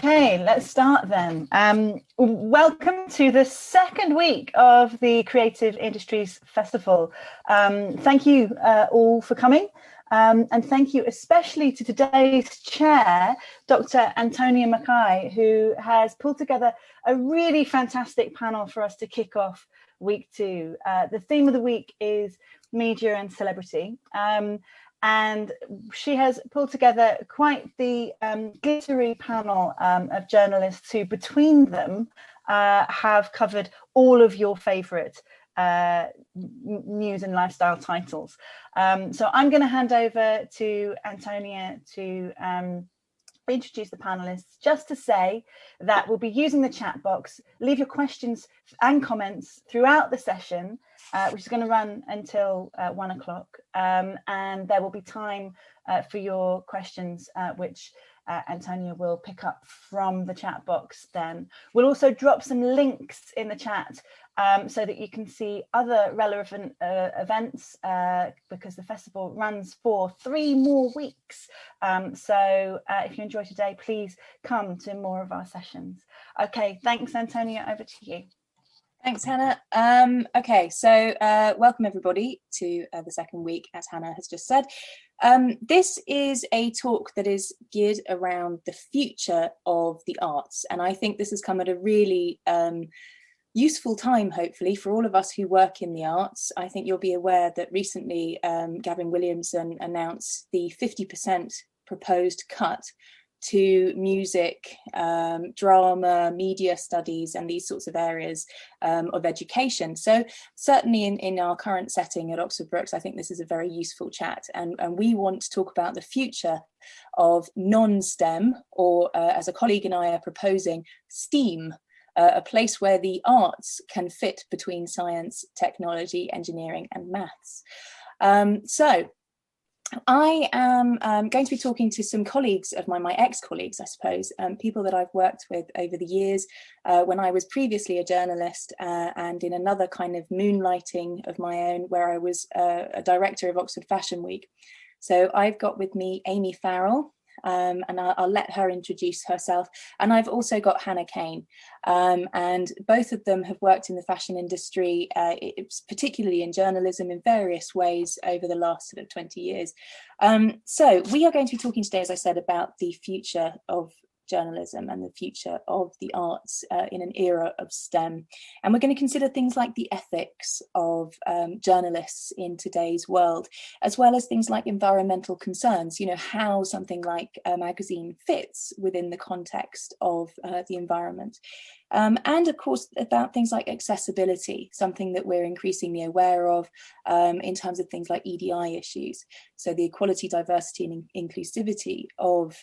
Okay, let's start then. Welcome to the second week of the Creative Industries Festival. Thank you all for coming. And thank you especially to today's chair, Dr. Antonia Mackay, who has pulled together a really fantastic panel for us to kick off week two. The theme of the week is media and celebrity. And she has pulled together quite the glittery panel of journalists who, between them, have covered all of your favourite news and lifestyle titles. So I'm going to hand over to Antonia to introduce the panelists, just to say that we'll be using the chat box. Leave your questions and comments throughout the session, which is going to run until 1 o'clock. And there will be time for your questions, which Antonia will pick up from the chat box then. We'll also drop some links in the chat so that you can see other relevant events, because the festival runs for 3 more weeks. So if you enjoy today, please come to more of our sessions. Okay, thanks, Antonia, over to you. Thanks, Hannah. Okay, so welcome everybody to the second week, as Hannah has just said. This is a talk that is geared around the future of the arts, and I think this has come at a really useful time, hopefully, for all of us who work in the arts. I think you'll be aware that recently Gavin Williamson announced the 50% proposed cut to music, drama, media studies, and these sorts of areas of education. So certainly in our current setting at Oxford Brookes, I think this is a very useful chat. And we want to talk about the future of non-STEM, or as a colleague and I are proposing, STEAM, a place where the arts can fit between science, technology, engineering, and maths. So I am going to be talking to some colleagues of mine, my ex-colleagues, I suppose, people that I've worked with over the years when I was previously a journalist and in another kind of moonlighting of my own, where I was a director of Oxford Fashion Week. So I've got with me Aimee Farrell, and I'll let her introduce herself. And I've also got Hannah Kane, and both of them have worked in the fashion industry, particularly in journalism, in various ways over the last sort of 20 years. So we are going to be talking today, as I said, about the future of journalism and the future of the arts in an era of STEM. And we're going to consider things like the ethics of journalists in today's world, as well as things like environmental concerns, you know, how something like a magazine fits within the context of the environment. And of course, about things like accessibility, something that we're increasingly aware of in terms of things like EDI issues. So the equality, diversity and inclusivity of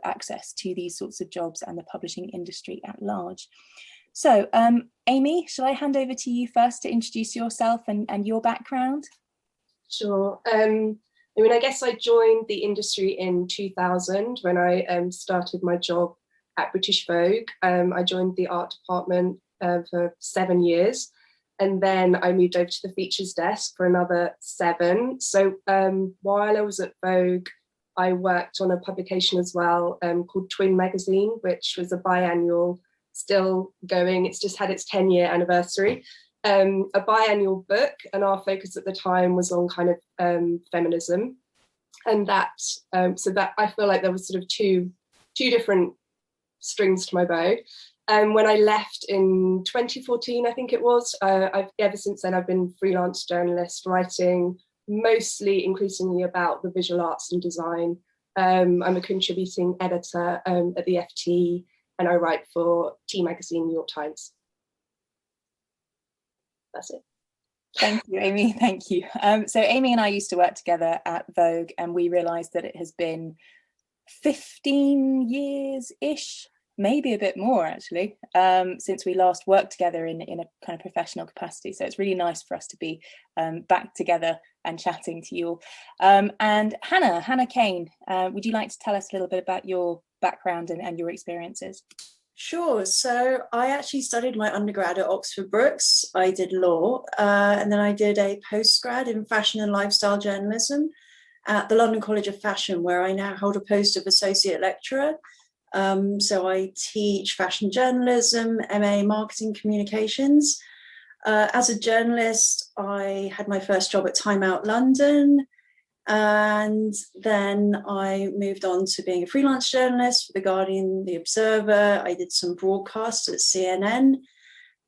access to these sorts of jobs and the publishing industry at large. So Aimee, shall I hand over to you first to introduce yourself and your background? Sure. I mean, I guess I joined the industry in 2000 when I started my job at British Vogue. I joined the art department for 7 years, and then I moved over to the features desk for another 7. So while I was at Vogue, I worked on a publication as well called Twin Magazine, which was a biannual, still going. It's just had its 10-year anniversary. A biannual book, and our focus at the time was on kind of feminism, and that so that I feel like there was sort of two different strings to my bow. When I left in 2014, I think it was, ever since then I've been freelance journalist, writing mostly increasingly about the visual arts and design. I'm a contributing editor at the FT, and I write for T Magazine, New York Times. That's it. Thank you, Aimee. Thank you. So Aimee and I used to work together at Vogue, and we realised that it has been 15 years-ish, maybe a bit more actually, since we last worked together in a kind of professional capacity. So it's really nice for us to be back together and chatting to you all. And Hannah Kane, would you like to tell us a little bit about your background and your experiences? Sure. So I actually studied my undergrad at Oxford Brookes. I did law, and then I did a postgrad in fashion and lifestyle journalism at the London College of Fashion, where I now hold a post of associate lecturer. So I teach fashion journalism, MA marketing communications. As a journalist, I had my first job at Time Out London, and then I moved on to being a freelance journalist for The Guardian, The Observer. I did some broadcasts at CNN.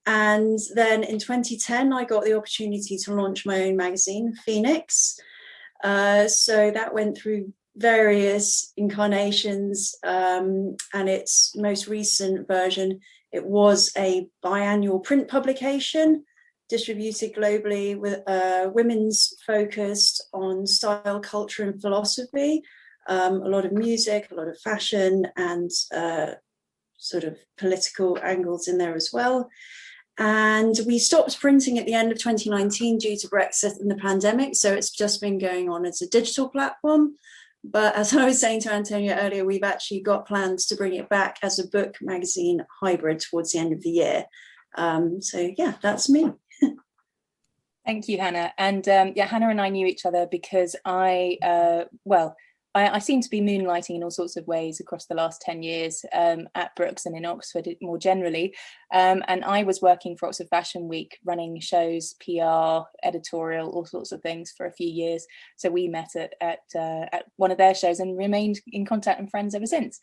And then in 2010, I got the opportunity to launch my own magazine, Phoenix. So that went through various incarnations, and its most recent version, it was a biannual print publication distributed globally with women's focused on style, culture and philosophy, a lot of music, a lot of fashion, and sort of political angles in there as well. And we stopped printing at the end of 2019 due to Brexit and the pandemic. So it's just been going on as a digital platform. But as I was saying to Antonia earlier, we've actually got plans to bring it back as a book magazine hybrid towards the end of the year. So yeah, that's me. Thank you, Hannah. And yeah, Hannah and I knew each other because I seem to be moonlighting in all sorts of ways across the last 10 years at Brooks and in Oxford more generally. And I was working for Oxford Fashion Week, running shows, PR, editorial, all sorts of things for a few years. So we met at one of their shows and remained in contact and friends ever since.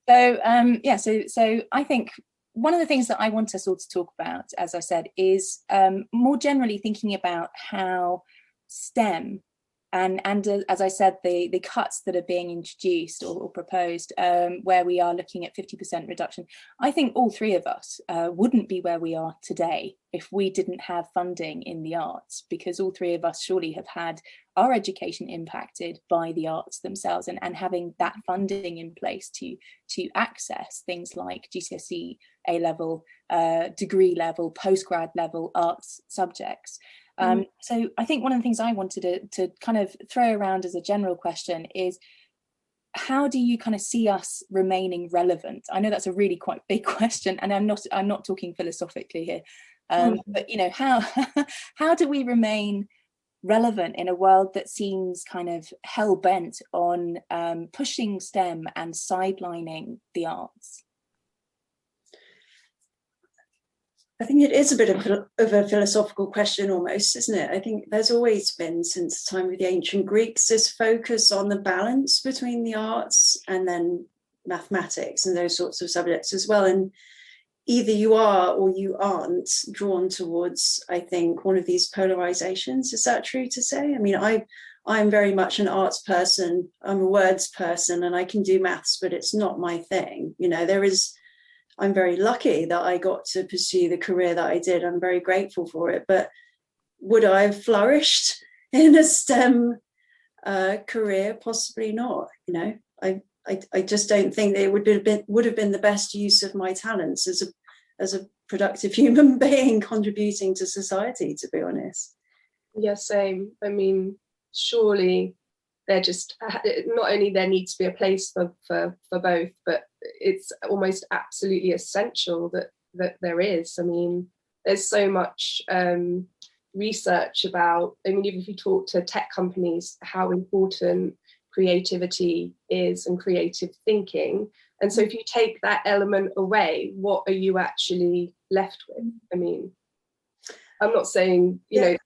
So yeah, so I think one of the things that I want to sort of talk about, as I said, is more generally thinking about how STEM and as I said, the cuts that are being introduced or proposed, where we are looking at 50% reduction. I think all three of us wouldn't be where we are today if we didn't have funding in the arts, because all three of us surely have had our education impacted by the arts themselves, and having that funding in place to access things like GCSE, A-level, degree level, postgrad level arts subjects. So I think one of the things I wanted to kind of throw around as a general question is, how do you kind of see us remaining relevant? I know that's a really quite big question, and I'm not talking philosophically here, but you know, how do we remain relevant in a world that seems kind of hell-bent on pushing STEM and sidelining the arts? I think it is a bit of a philosophical question almost, isn't it? I think there's always been, since the time of the ancient Greeks, this focus on the balance between the arts and then mathematics and those sorts of subjects as well. And either you are or you aren't drawn towards, I think, one of these polarizations. Is that true to say? I mean, I'm very much an arts person. I'm a words person, and I can do maths, but it's not my thing. You know, I'm very lucky that I got to pursue the career that I did. I'm very grateful for it. But would I have flourished in a STEM career? Possibly not. You know, I just don't think that it would have been the best use of my talents as a productive human being contributing to society, to be honest. Yeah, same. I mean, surely they're just, not only there needs to be a place for both, but it's almost absolutely essential that there is. I mean, there's so much research about, I mean, if you talk to tech companies, how important creativity is and creative thinking. And so if you take that element away, what are you actually left with? I mean, I'm not saying, you know,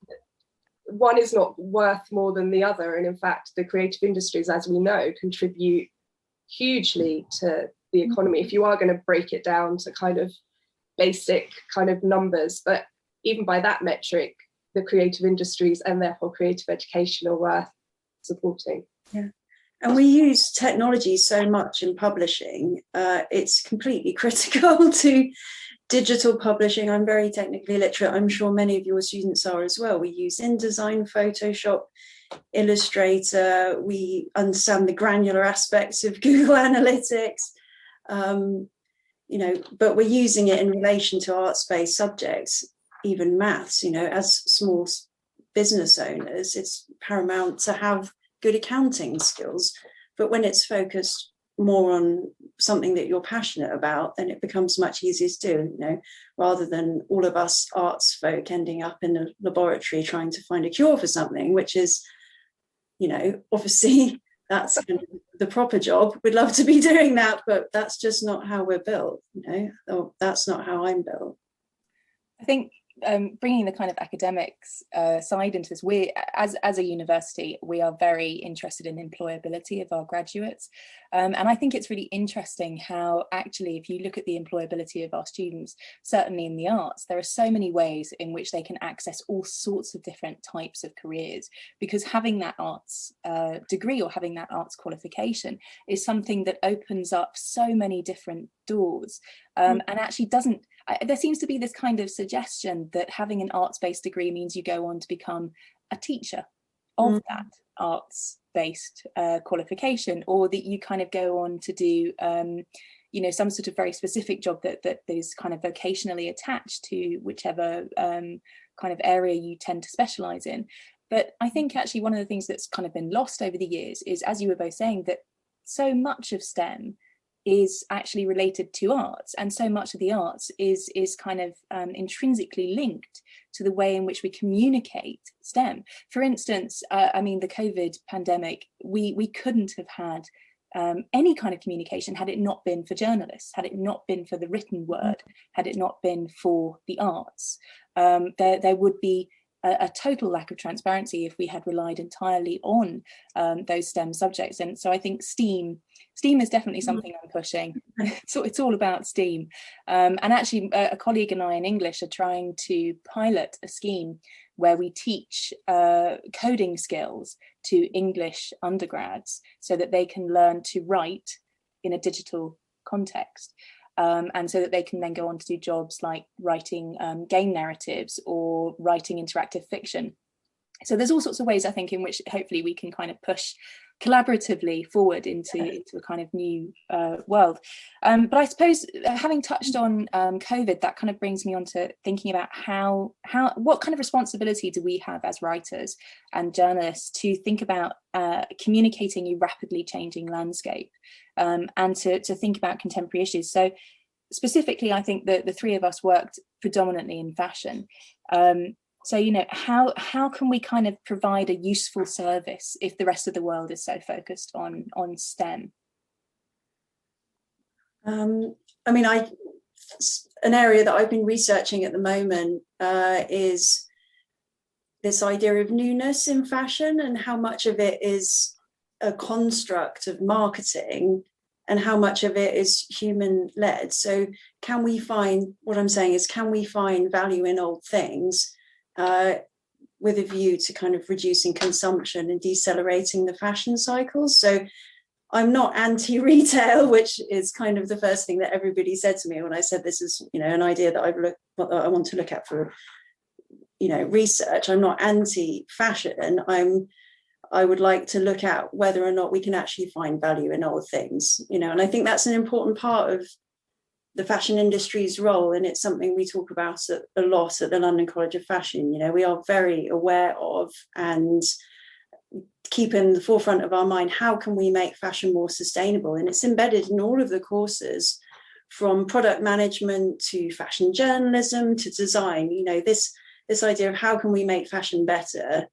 one is not worth more than the other. And in fact, the creative industries, as we know, contribute hugely to the economy, if you are going to break it down to kind of basic kind of numbers. But even by that metric, the creative industries and therefore creative education are worth supporting. Yeah. And we use technology so much in publishing. It's completely critical to digital publishing. I'm very technically literate. I'm sure many of your students are as well. We use InDesign, Photoshop, Illustrator. We understand the granular aspects of Google Analytics. You know, but we're using it in relation to arts-based subjects, even maths. You know, as small business owners, it's paramount to have good accounting skills. But when it's focused more on something that you're passionate about, then it becomes much easier to do, you know, rather than all of us arts folk ending up in a laboratory trying to find a cure for something, which is, you know, obviously that's kind of the proper job. We'd love to be doing that, but that's just not how we're built, or that's not how I'm built. I think bringing the kind of academics side into this, we as a university, we are very interested in employability of our graduates, and I think it's really interesting how actually, if you look at the employability of our students, certainly in the arts, there are so many ways in which they can access all sorts of different types of careers, because having that arts degree or having that arts qualification is something that opens up so many different doors, and actually there seems to be this kind of suggestion that having an arts-based degree means you go on to become a teacher of that arts-based qualification, or that you kind of go on to do some sort of very specific job that is kind of vocationally attached to whichever kind of area you tend to specialize in. But I think actually one of the things that's kind of been lost over the years is, as you were both saying, that so much of STEM is actually related to arts, and so much of the arts is kind of intrinsically linked to the way in which we communicate STEM. For instance, I mean, the COVID pandemic, we couldn't have had any kind of communication had it not been for journalists, had it not been for the written word, had it not been for the arts. There would be a total lack of transparency if we had relied entirely on those STEM subjects. And so I think STEAM is definitely something I'm pushing. So it's all about STEAM. And actually a colleague and I in English are trying to pilot a scheme where we teach coding skills to English undergrads so that they can learn to write in a digital context. And so that they can then go on to do jobs like writing game narratives or writing interactive fiction. So there's all sorts of ways, I think, in which hopefully we can kind of push collaboratively forward into a kind of new world. But I suppose having touched on COVID, that kind of brings me on to thinking about what kind of responsibility do we have as writers and journalists to think about communicating a rapidly changing landscape, and to think about contemporary issues. So specifically, I think that the three of us worked predominantly in fashion. So, how can we kind of provide a useful service if the rest of the world is so focused on STEM? An area that I've been researching at the moment is this idea of newness in fashion, and how much of it is a construct of marketing and how much of it is human-led. So can we find value in old things with a view to kind of reducing consumption and decelerating the fashion cycles? So I'm not anti-retail, which is kind of the first thing that everybody said to me when I said this is, an idea that I want to look at for, research. I'm not anti-fashion. I would like to look at whether or not we can actually find value in old things, and I think that's an important part of the fashion industry's role, and it's something we talk about a lot at the London College of Fashion. We are very aware of and keep in the forefront of our mind, how can we make fashion more sustainable? And it's embedded in all of the courses, from product management to fashion journalism to design. This idea of how can we make fashion better,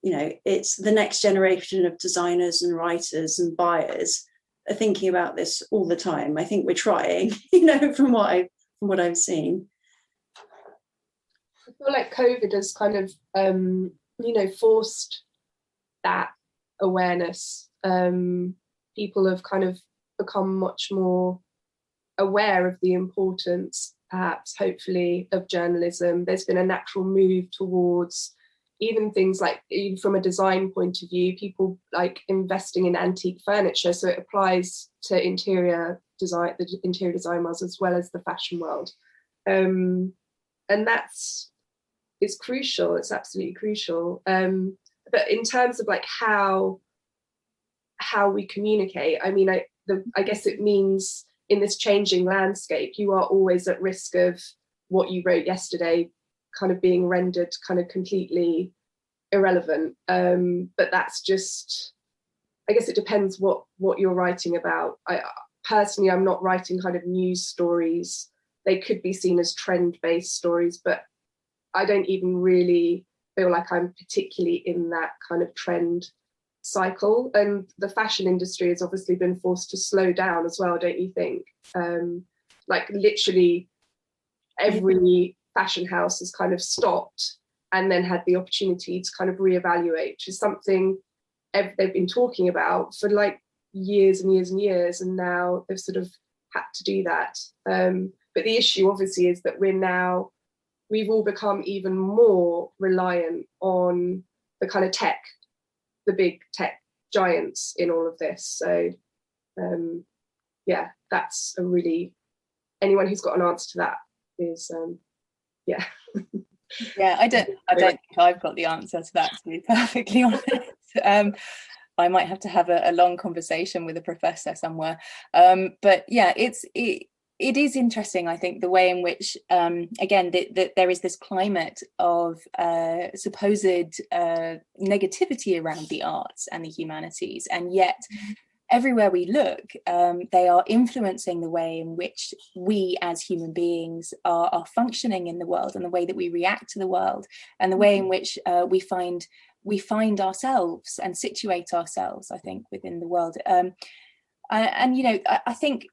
it's the next generation of designers and writers and buyers are thinking about this all the time. I think we're trying, from what I've seen. I feel like COVID has kind of, forced that awareness. People have kind of become much more aware of the importance, perhaps, hopefully, of journalism. There's been a natural move towards even things like, even from a design point of view, people like investing in antique furniture. So it applies to interior design, the interior design world, as well as the fashion world. And it's crucial. It's absolutely crucial. But in terms of like how we communicate, I guess it means in this changing landscape, you are always at risk of what you wrote yesterday kind of being rendered kind of completely irrelevant. But that's just, I guess it depends what you're writing about. Personally, I'm not writing kind of news stories. They could be seen as trend-based stories, but I don't even really feel like I'm particularly in that kind of trend cycle, and the fashion industry has obviously been forced to slow down as well, don't you think? Like literally every fashion house has kind of stopped and then had the opportunity to kind of reevaluate, which is something they've been talking about for like years and years and years, and now they've sort of had to do that. But the issue obviously is that we've all become even more reliant on the kind of tech, the big tech giants in all of this. So yeah, that's a really, anyone who's got an answer to that is yeah. Yeah, I don't think I've got the answer to that, to be perfectly honest. I might have to have a long conversation with a professor somewhere. But yeah, it is interesting, I think, the way in which, again, there is this climate of supposed negativity around the arts and the humanities, and yet everywhere we look, they are influencing the way in which we as human beings are functioning in the world, and the way that we react to the world, and the way in which we find ourselves and situate ourselves, I think, within the world. And you know, I think,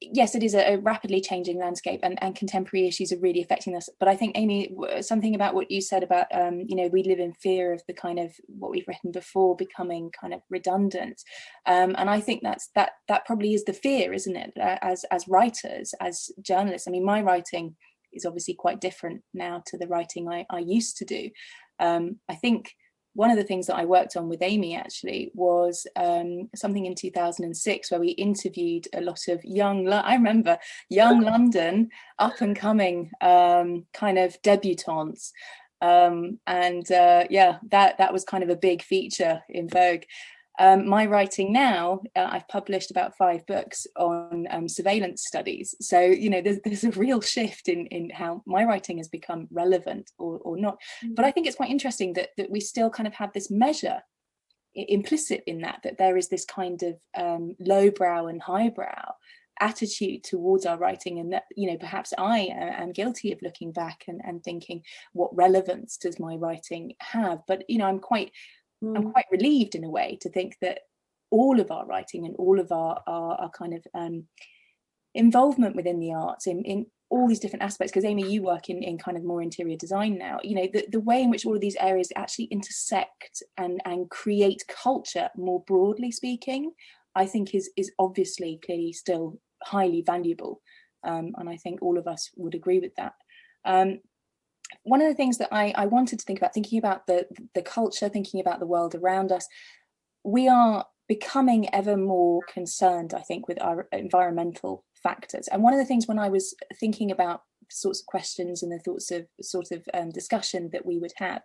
yes, it is a rapidly changing landscape, and contemporary issues are really affecting us. But I think, Aimee, something about what you said about, you know, we live in fear of the kind of what we've written before becoming kind of redundant. And I think that probably is the fear, isn't it? As writers, as journalists. I mean, my writing is obviously quite different now to the writing I used to do. I think one of the things that I worked on with Aimee actually was something in 2006 where we interviewed a lot of young London up and coming kind of debutantes. Yeah, that was kind of a big feature in Vogue. My writing now, I've published about 5 books on surveillance studies. So, you know, there's a real shift in how my writing has become relevant or not. But I think it's quite interesting that we still kind of have this measure implicit in that there is this kind of lowbrow and highbrow attitude towards our writing, and that, you know, perhaps I am guilty of looking back and thinking, what relevance does my writing have? But, you know, I'm quite relieved in a way to think that all of our writing and all of our kind of involvement within the arts in all these different aspects, because Aimee, you work in kind of more interior design now, you know, the way in which all of these areas actually intersect and create culture, more broadly speaking, I think is obviously clearly still highly valuable, and I think all of us would agree with that. One of the things that I wanted to think about, thinking about the culture, thinking about the world around us, we are becoming ever more concerned, I think, with our environmental factors. And one of the things, when I was thinking about sorts of questions and the thoughts of sort of discussion that we would have,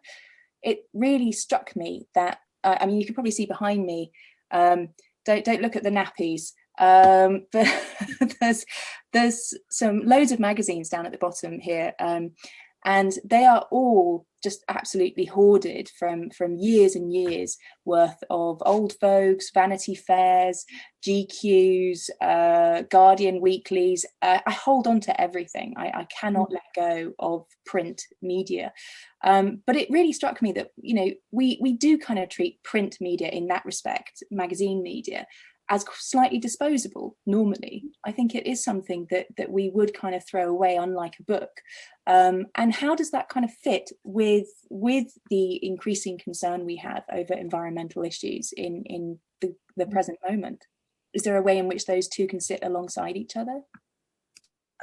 it really struck me that, I mean, you can probably see behind me, don't look at the nappies, but there's some loads of magazines down at the bottom here, and they are all just absolutely hoarded from years and years worth of old Vogues, Vanity Fairs, GQs, Guardian weeklies. I hold on to everything. I cannot let go of print media. But it really struck me that, you know, we do kind of treat print media in that respect, magazine media, as slightly disposable normally. I think it is something that we would kind of throw away, unlike a book. And how does that kind of fit with the increasing concern we have over environmental issues in the present moment? Is there a way in which those two can sit alongside each other?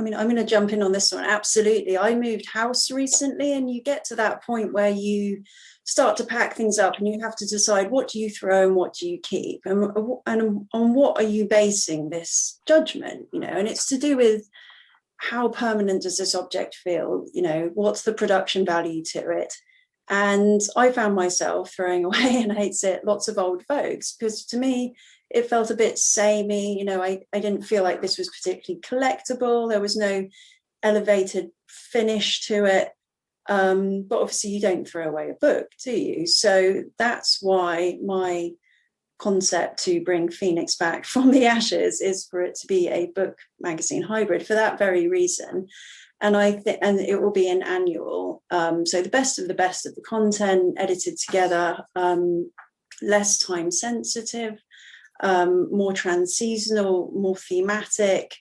I mean, I'm going to jump in on this one. Absolutely. I moved house recently, and you get to that point where you start to pack things up and you have to decide, what do you throw and what do you keep? And on what are you basing this judgment? You know, and it's to do with how permanent does this object feel? You know, what's the production value to it? And I found myself throwing away, and I hate to say it, lots of old Vogues, because to me, it felt a bit samey. You know, I didn't feel like this was particularly collectible. There was no elevated finish to it. But obviously you don't throw away a book, do you? So that's why my concept to bring Phoenix back from the ashes is for it to be a book magazine hybrid, for that very reason. And and it will be an annual. So the best of the content edited together. less time sensitive, more trans-seasonal, more thematic,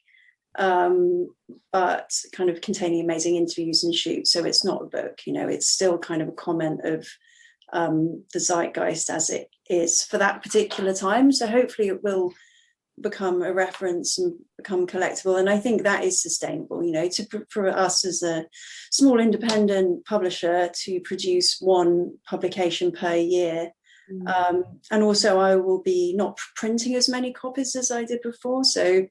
but kind of containing amazing interviews and shoots. So it's not a book, you know, it's still kind of a comment of the zeitgeist as it is for that particular time. So hopefully it will become a reference and become collectible. And I think that is sustainable, you know, for us as a small independent publisher to produce one publication per year. And also I will be not printing as many copies as I did before. So,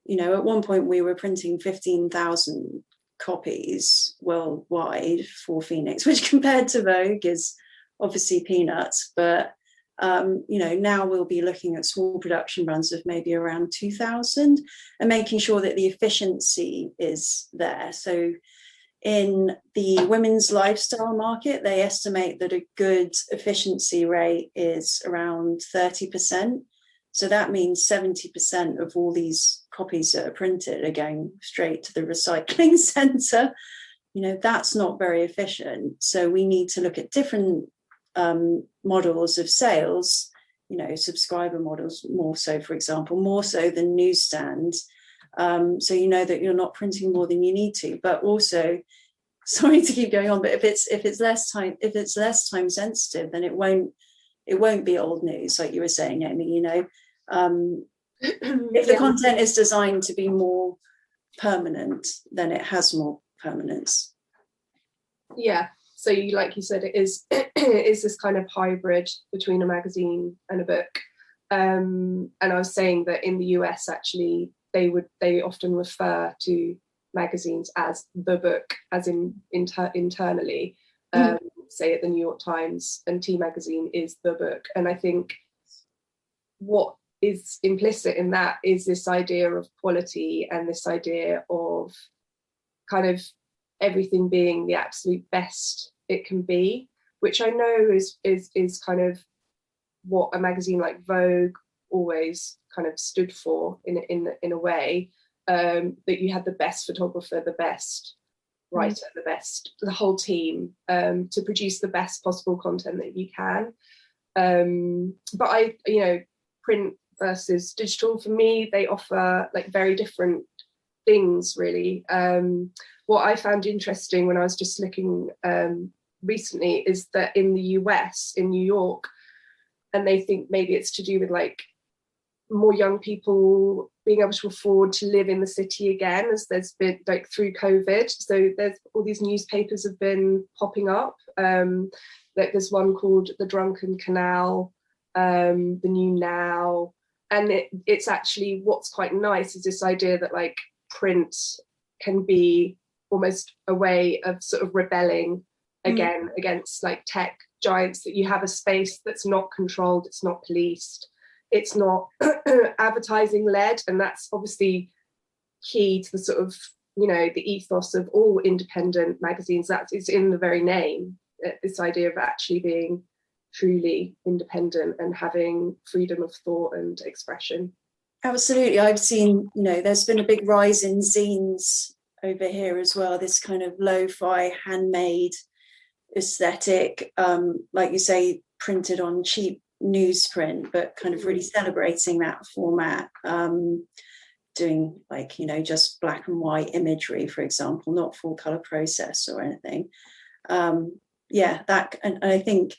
you know, at one point we were printing 15,000 copies worldwide for Phoenix, which compared to Vogue is obviously peanuts. But, you know, now we'll be looking at small production runs of maybe around 2,000 and making sure that the efficiency is there. So in the women's lifestyle market, they estimate that a good efficiency rate is around 30%. So that means 70% of all these copies that are printed are going straight to the recycling centre. You know, that's not very efficient. So we need to look at different models of sales, you know, subscriber models more so, for example, more so than newsstands. So you know that you're not printing more than you need to, but also, sorry to keep going on, but if it's less time sensitive, then it won't be old news, like you were saying, Aimee. You know, if the content is designed to be more permanent, then it has more permanence. Yeah. So you, like you said, it is this kind of hybrid between a magazine and a book. And I was saying that in the US, actually, they often refer to magazines as the book, as in internally. Say at the New York Times, and T Magazine is the book. And I think what is implicit in that is this idea of quality and this idea of kind of everything being the absolute best it can be, which I know is kind of what a magazine like Vogue always kind of stood for in a way, that you had the best photographer, the best writer, the whole team to produce the best possible content that you can. But you know, print versus digital, for me, they offer like very different things, really. What I found interesting when I was just looking recently is that in the US, in New York, and they think maybe it's to do with like more young people being able to afford to live in the city again, as there's been like through COVID. So there's all these newspapers have been popping up. Like there's one called The Drunken Canal, The New Now. And it's actually, what's quite nice is this idea that like print can be almost a way of sort of rebelling again against like tech giants, that you have a space that's not controlled, it's not policed, it's not advertising led. And that's obviously key to the sort of, you know, the ethos of all independent magazines. That is in the very name, this idea of actually being truly independent and having freedom of thought and expression. Absolutely. I've seen, you know, there's been a big rise in zines over here as well, this kind of lo-fi handmade aesthetic, like you say, printed on cheap newsprint, but kind of really celebrating that format, doing like, you know, just black and white imagery, for example, not full color process or anything. Yeah, that, and I think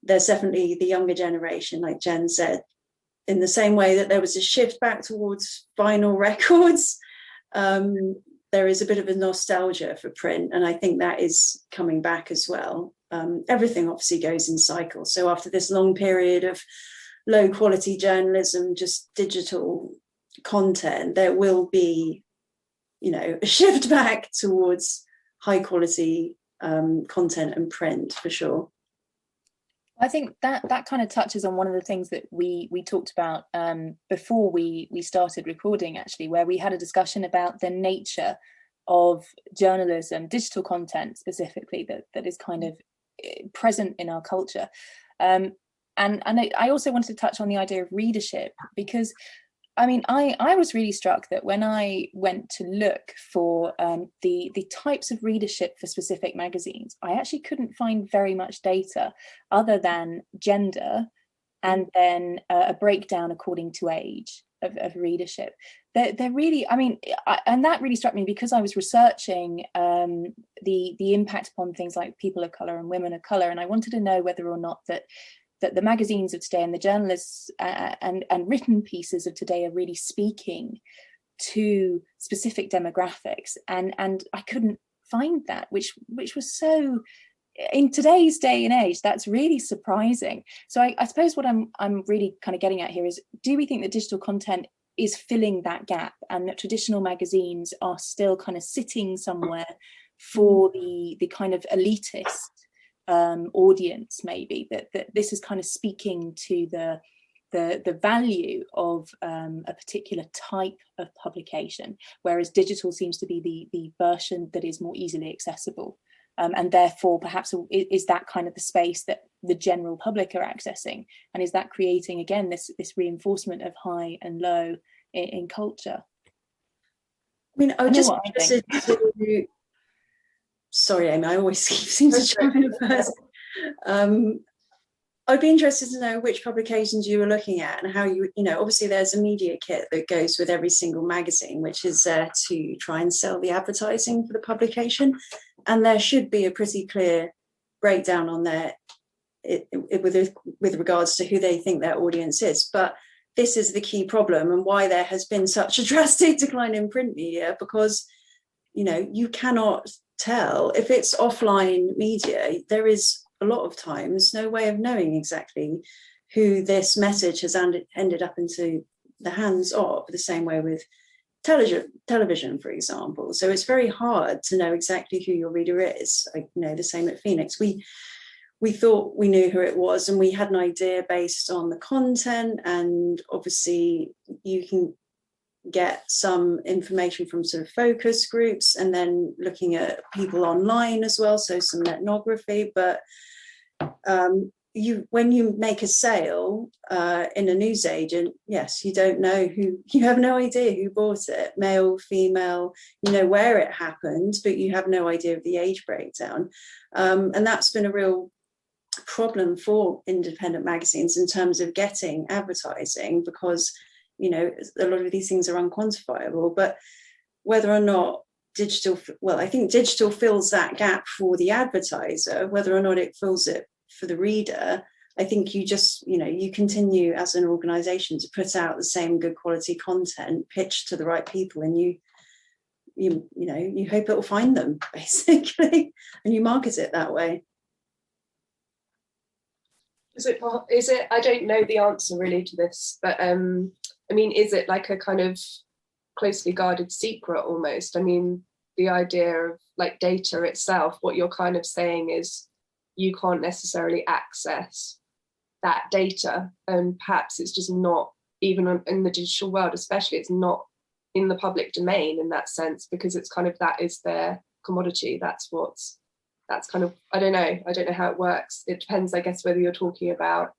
there's definitely the younger generation, like Jen said, in the same way that there was a shift back towards vinyl records, there is a bit of a nostalgia for print, and I think that is coming back as well. Everything obviously goes in cycles. So after this long period of low quality journalism, just digital content, there will be, you know, a shift back towards high quality content and print for sure. I think that kind of touches on one of the things that we talked about before we started recording, actually, where we had a discussion about the nature of journalism, digital content specifically, that is kind of present in our culture. And I also wanted to touch on the idea of readership, because I mean, I was really struck that when I went to look for the types of readership for specific magazines, I actually couldn't find very much data other than gender and then a breakdown according to age of readership. They're really, I mean, and that really struck me because I was researching the impact upon things like people of colour and women of colour, and I wanted to know whether or not that the magazines of today and the journalists and written pieces of today are really speaking to specific demographics, and I couldn't find that, which was so, in today's day and age, that's really surprising. So I suppose what I'm really kind of getting at here is, do we think that digital content is filling that gap, and that traditional magazines are still kind of sitting somewhere for the kind of elitist audience, maybe, that this is kind of speaking to the value of a particular type of publication, whereas digital seems to be the version that is more easily accessible, and therefore perhaps is that kind of the space that the general public are accessing, and is that creating again this reinforcement of high and low in culture? I mean, I would just be interested to, sorry Amy, I always seem to jump in first. I'd be interested to know which publications you were looking at, and how you know, obviously there's a media kit that goes with every single magazine, which is there to try and sell the advertising for the publication. And there should be a pretty clear breakdown on there with regards to who they think their audience is. But this is the key problem, and why there has been such a drastic decline in print media, because, you know, you cannot tell if it's offline media. There is a lot of times no way of knowing exactly who this message has ended up into the hands of, the same way with television, for example. So it's very hard to know exactly who your reader is. You know, the same at Phoenix. We thought we knew who it was, and we had an idea based on the content, and obviously you can get some information from sort of focus groups, and then looking at people online as well, so some ethnography. But when you make a sale in a newsagent, yes, you don't know who, you have no idea who bought it, male, female, you know where it happened, but you have no idea of the age breakdown. And that's been a real problem for independent magazines in terms of getting advertising, because, you know, a lot of these things are unquantifiable. But whether or not digital, well, I think digital fills that gap for the advertiser. Whether or not it fills it for the reader, I think you just, you know, you continue as an organization to put out the same good quality content pitched to the right people, and you know, you hope it will find them, basically, and you market it that way. Is it, I don't know the answer really to this, but I mean, is it like a kind of closely guarded secret almost? I mean, the idea of like data itself, what you're kind of saying is you can't necessarily access that data, and perhaps it's just not, even in the digital world especially, it's not in the public domain in that sense, because it's kind of, that is their commodity. That's kind of, I don't know how it works. It depends, I guess, whether you're talking about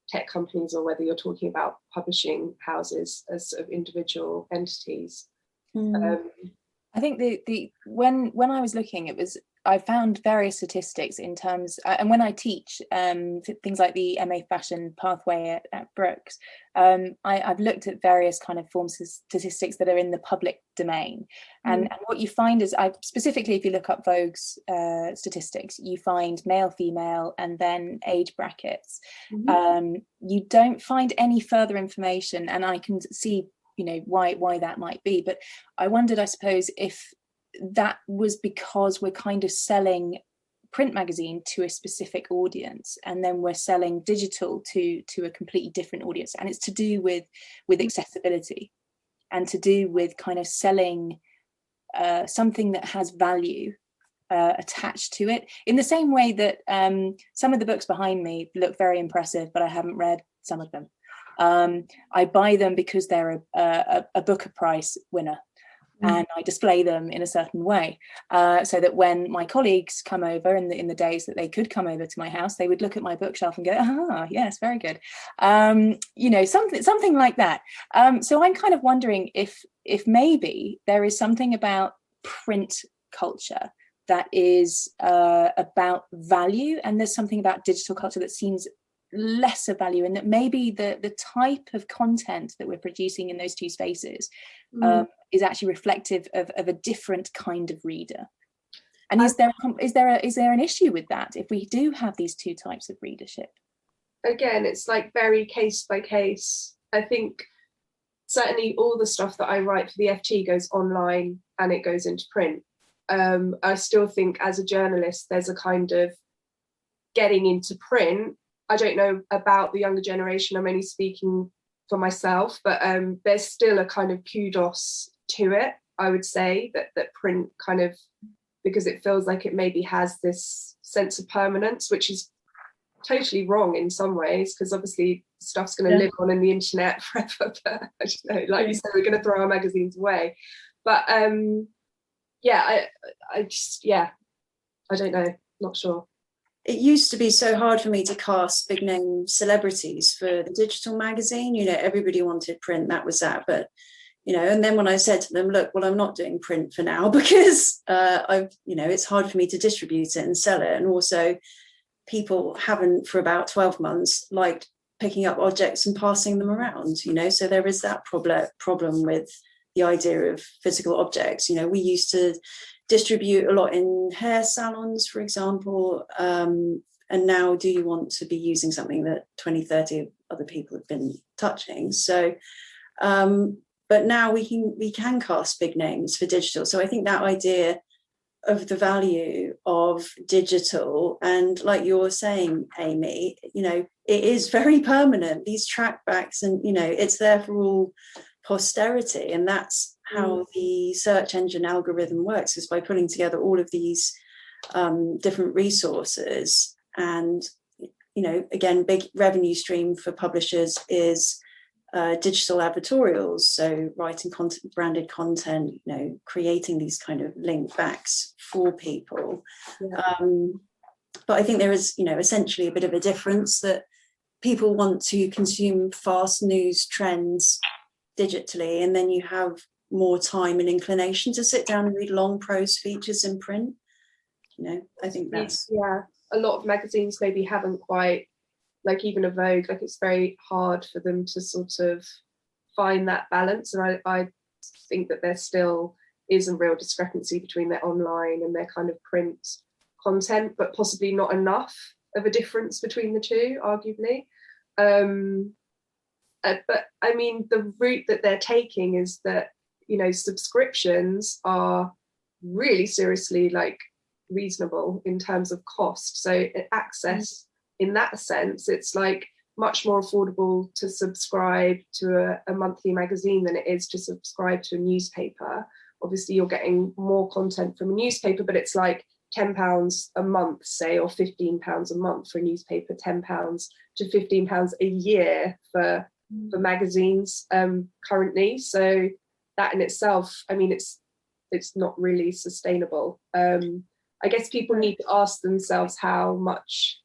tech companies or whether you're talking about publishing houses as sort of individual entities. I think the when I was looking, I found various statistics in terms, and when I teach things like the MA fashion pathway at Brooks, I've looked at various kind of forms of statistics that are in the public domain, and what you find is, specifically if you look up Vogue's statistics, you find male, female, and then age brackets. You don't find any further information, and I can see, you know, why that might be. But I wondered, I suppose, if that was because we're kind of selling print magazine to a specific audience, and then we're selling digital to a completely different audience, and it's to do with accessibility, and to do with kind of selling something that has value attached to it, in the same way that some of the books behind me look very impressive, but I haven't read some of them. I buy them because they're a Booker Prize winner, and I display them in a certain way, so that when my colleagues come over in the days that they could come over to my house, they would look at my bookshelf and go, "Ah, yes, very good," you know, something like that. So I'm kind of wondering if maybe there is something about print culture that is about value, and there's something about digital culture that seems lesser value, and that maybe the type of content that we're producing in those two spaces is actually reflective of a different kind of reader. And is there an issue with that if we do have these two types of readership? Again, it's like very case by case. I think certainly all the stuff that I write for the FT goes online and it goes into print. I still think as a journalist, there's a kind of getting into print. I don't know about the younger generation, I'm only speaking for myself, but there's still a kind of kudos to it, I would say, that print kind of, because it feels like it maybe has this sense of permanence, which is totally wrong in some ways, because obviously stuff's going to live on in the internet forever, but I don't know, like you said, we're going to throw our magazines away. But I don't know, not sure. It used to be so hard for me to cast big name celebrities for the digital magazine. Everybody wanted print, that was that. But, and then when I said to them, look, well, I'm not doing print for now because it's hard for me to distribute it and sell it. And also people haven't for about 12 months liked picking up objects and passing them around, so there is that problem with the idea of physical objects. We used to distribute a lot in hair salons, for example, and now do you want to be using something that 20, 30 other people have been touching? So but now we can cast big names for digital. So I think that idea of the value of digital, and like you're saying, Aimee, it is very permanent, these trackbacks, and it's there for all posterity. And that's how the search engine algorithm works, is by pulling together all of these different resources. And again, big revenue stream for publishers is digital advertorials, so writing content, branded content, creating these kind of link backs for people. But I think there is essentially a bit of a difference, that people want to consume fast news trends digitally, and then you have more time and inclination to sit down and read long prose features in print. I think that's a lot of magazines maybe haven't quite, like even a Vogue, like it's very hard for them to sort of find that balance. And I think that there still is a real discrepancy between their online and their kind of print content, but possibly not enough of a difference between the two, arguably. But I mean, the route that they're taking is that, subscriptions are really seriously like reasonable in terms of cost. So access in that sense, it's like much more affordable to subscribe to a monthly magazine than it is to subscribe to a newspaper. Obviously, you're getting more content from a newspaper, but it's like £10 a month, say, or £15 a month for a newspaper, £10 to £15 a year for magazines currently. So that in itself, I mean, it's not really sustainable. I guess people need to ask themselves how much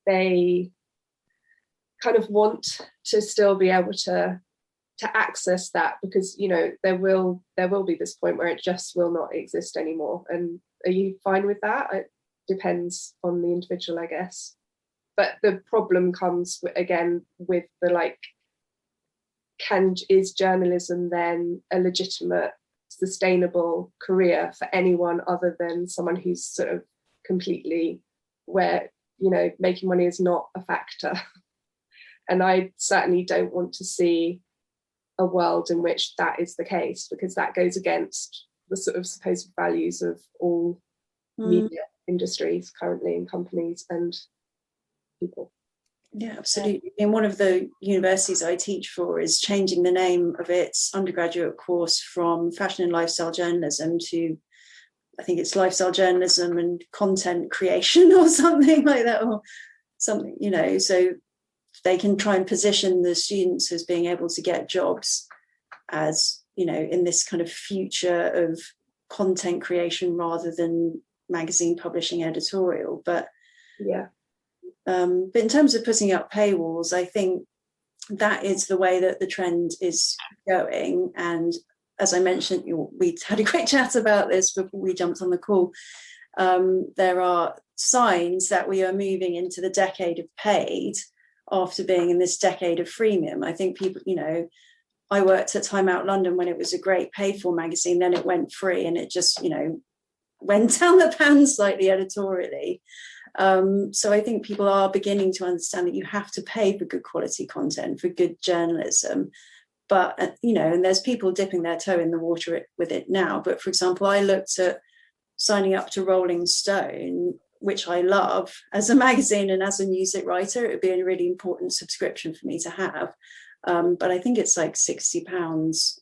they kind of want to still be able to access that, because there will be this point where it just will not exist anymore. And are you fine with that? It depends on the individual, I guess. But the problem comes again with the is journalism then a legitimate, sustainable career for anyone other than someone who's sort of completely where making money is not a factor? And I certainly don't want to see a world in which that is the case, because that goes against the sort of supposed values of all media industries currently, and companies and people. Yeah, absolutely. And one of the universities I teach for is changing the name of its undergraduate course from fashion and lifestyle journalism to, I think it's lifestyle journalism and content creation or something like that, or something, so they can try and position the students as being able to get jobs as, in this kind of future of content creation rather than magazine publishing editorial. But in terms of putting up paywalls, I think that is the way that the trend is going. And as I mentioned, we had a great chat about this before we jumped on the call. There are signs that we are moving into the decade of paid, after being in this decade of freemium. I think people, I worked at Time Out London when it was a great paid for magazine, then it went free, and it just, went down the pan slightly editorially. So I think people are beginning to understand that you have to pay for good quality content, for good journalism. But, and there's people dipping their toe in the water with it now. But for example, I looked at signing up to Rolling Stone, which I love as a magazine, and as a music writer, it would be a really important subscription for me to have. But I think it's like £60.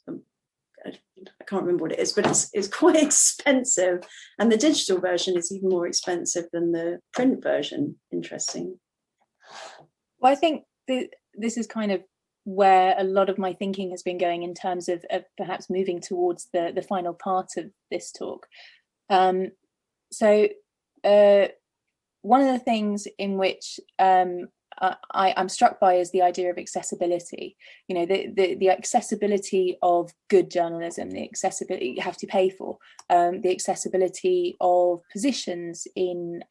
I can't remember what it is, but it's quite expensive. And the digital version is even more expensive than the print version. Interesting. Well, I think this is kind of where a lot of my thinking has been going in terms of perhaps moving towards the final part of this talk. So one of the things in which I'm struck by is the idea of accessibility. The accessibility of good journalism, the accessibility you have to pay for, the accessibility of positions in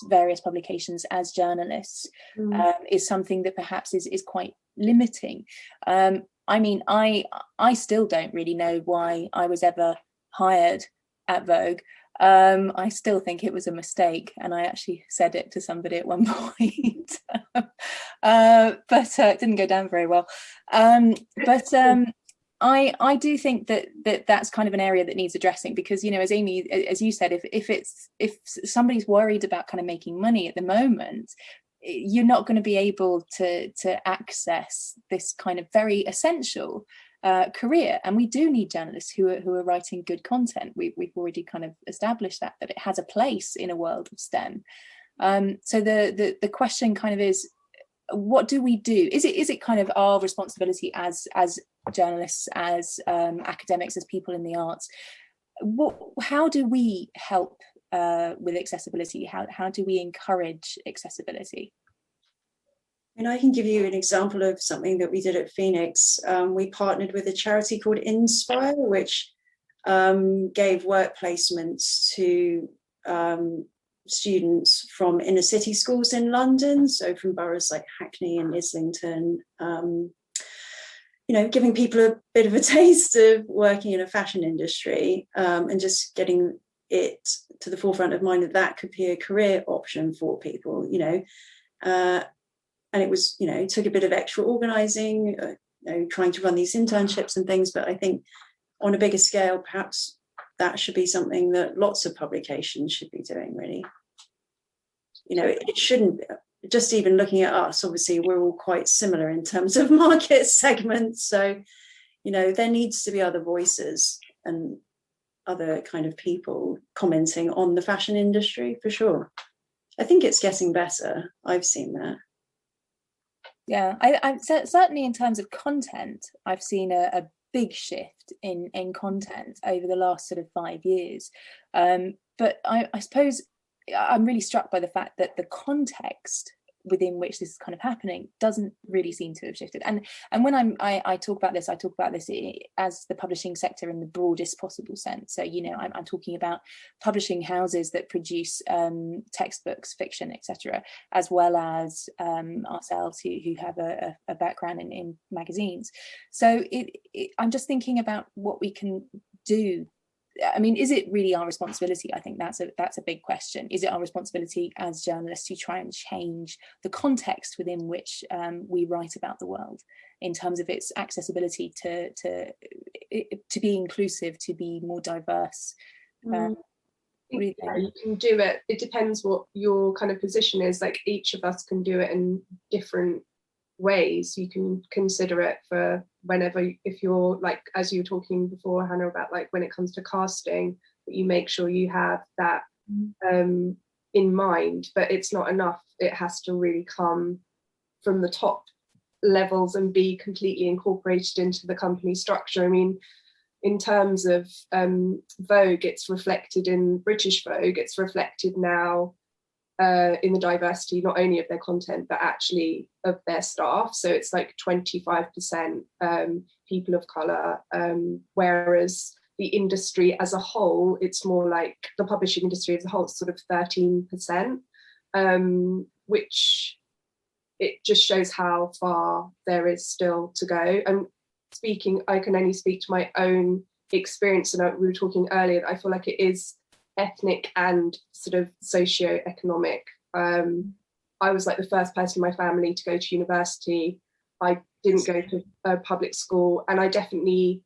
various publications as journalists is something that perhaps is quite limiting. I still don't really know why I was ever hired at Vogue. I still think it was a mistake, and I actually said it to somebody at one point, but it didn't go down very well. I do think that's kind of an area that needs addressing, because as Aimee, as you said, if somebody's worried about kind of making money at the moment, you're not going to be able to access this kind of very essential career. And we do need journalists who are writing good content. We've already kind of established that it has a place in a world of STEM. So the question kind of is, what do we do? Is it kind of our responsibility as journalists, as academics, as people in the arts? How do we help with accessibility? How do we encourage accessibility? I can give you an example of something that we did at Phoenix. We partnered with a charity called Inspire, which gave work placements to students from inner city schools in London, so from boroughs like Hackney and Islington, giving people a bit of a taste of working in a fashion industry, and just getting it to the forefront of mind that could be a career option for people, and it was, it took a bit of extra organising, trying to run these internships and things. But I think on a bigger scale, perhaps that should be something that lots of publications should be doing, really. It shouldn't, just even looking at us, obviously, we're all quite similar in terms of market segments. So, there needs to be other voices and other kind of people commenting on the fashion industry, for sure. I think it's getting better. I've seen that. Yeah, I certainly in terms of content, I've seen a big shift in content over the last sort of 5 years. But I suppose I'm really struck by the fact that the context within which this is kind of happening doesn't really seem to have shifted. And when I talk about this as the publishing sector in the broadest possible sense. So I'm talking about publishing houses that produce textbooks, fiction, etc., as well as ourselves who have a background in magazines. So I'm just thinking about what we can do. Is it really our responsibility? I think that's a big question. Is it our responsibility as journalists to try and change the context within which we write about the world, in terms of its accessibility to be inclusive, to be more diverse? What do you think? You can do it. It depends what your kind of position is. Like, each of us can do it in different ways. You can consider it for whenever, if you're like, as you were talking before, Hannah, about like when it comes to casting, that you make sure you have that in mind. But it's not enough. It has to really come from the top levels and be completely incorporated into the company structure. In terms of Vogue, it's reflected in British Vogue, it's reflected now in the diversity not only of their content but actually of their staff. So it's like 25% people of colour, whereas the industry as a whole, it's more like the publishing industry as a whole, it's sort of 13%, which it just shows how far there is still to go. And I can only speak to my own experience, and we were talking earlier, I feel like it is ethnic and sort of socio-economic. I was like the first person in my family to go to university. I didn't go to a public school, and I definitely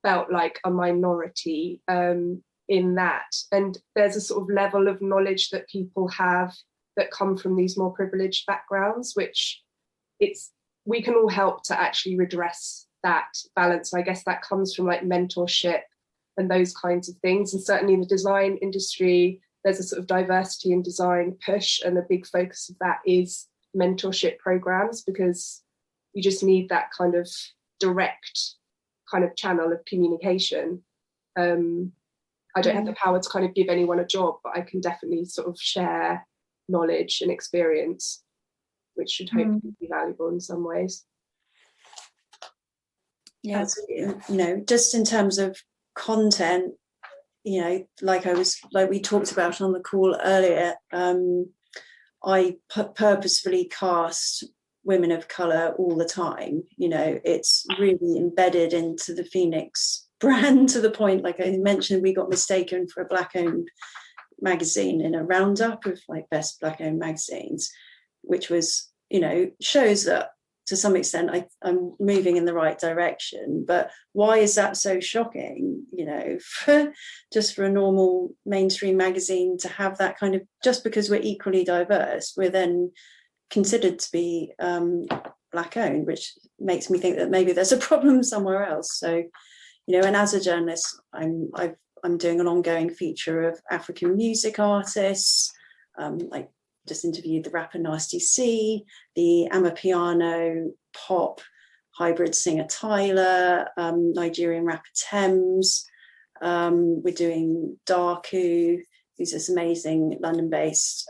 felt like a minority in that. And there's a sort of level of knowledge that people have that come from these more privileged backgrounds, which we can all help to actually redress that balance. I guess that comes from like mentorship and those kinds of things. And certainly in the design industry, there's a sort of diversity in design push, and a big focus of that is mentorship programs, because you just need that kind of direct kind of channel of communication. I don't have the power to kind of give anyone a job, but I can definitely sort of share knowledge and experience, which should hopefully be valuable in some ways. Yeah, just in terms of content, like we talked about on the call earlier, I purposefully cast women of colour all the time. It's really embedded into the Phoenix brand, to the point, like I mentioned, we got mistaken for a Black-owned magazine in a roundup of like best Black-owned magazines, which was, shows that to some extent I'm moving in the right direction. But why is that so shocking, for a normal mainstream magazine to have that kind of, just because we're equally diverse, we're then considered to be Black-owned, which makes me think that maybe there's a problem somewhere else. So, and as a journalist, I'm doing an ongoing feature of African music artists. Like just interviewed the rapper Nasty C, the Amapiano pop hybrid singer Tyler, Nigerian rapper Thames. We're doing Darku, who's this amazing London-based